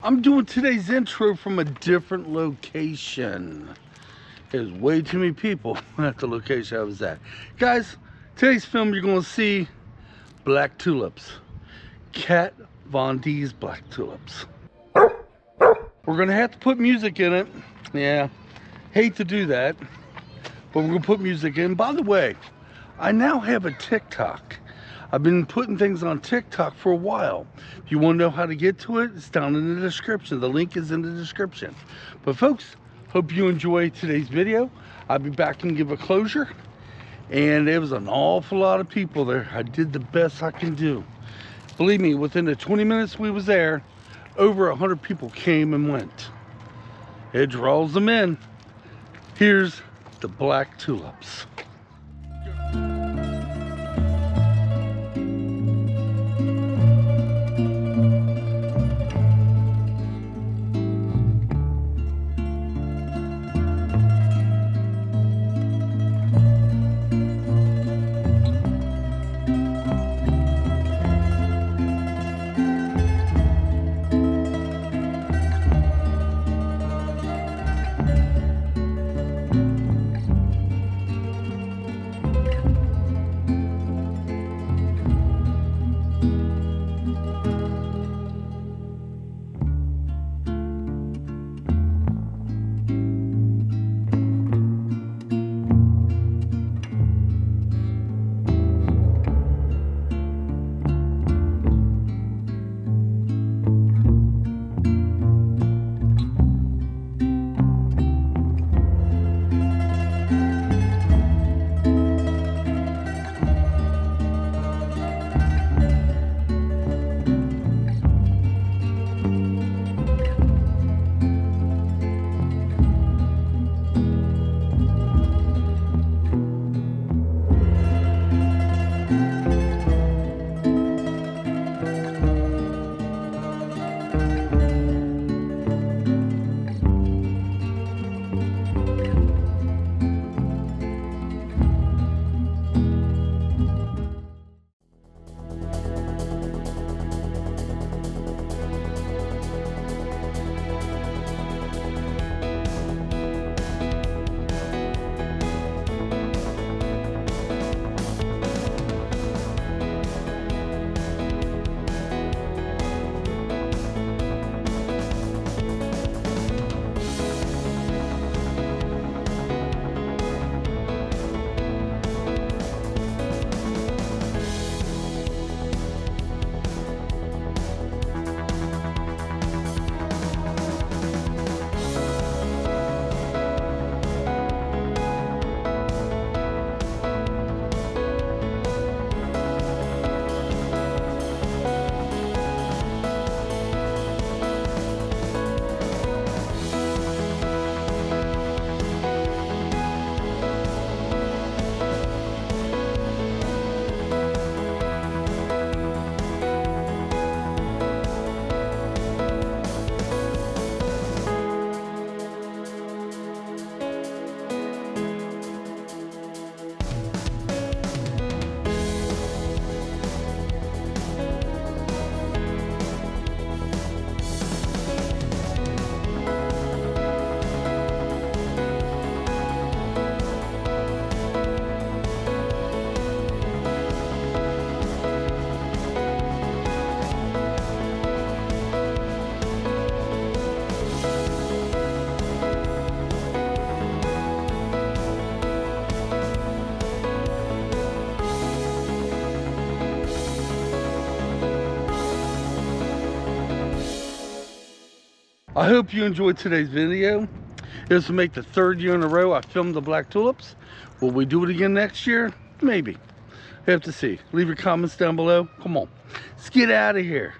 I'm doing today's intro from a different location. There's way too many people at the location I was at. Guys, today's film you're gonna see black tulips. Kat Von D's black tulips. We're gonna have to put music in it. Yeah, hate to do that, but we're gonna put music in. By the way, I now have a TikTok. I've been putting things on TikTok for a while. If you want to know how to get to it, it's down in the description. The link is in the description. But folks, hope you enjoy today's video. I'll be back and give a closure. And there was an awful lot of people there. I did the best I can do. Believe me, within the 20 minutes we was there, over 100 people came and went. It draws them in. Here's the black tulips. I hope you enjoyed today's video. This will make the 3rd year in a row I filmed the black tulips. Will we do it again next year? Maybe. I have to see. Leave your comments down below. Come on. Let's get out of here.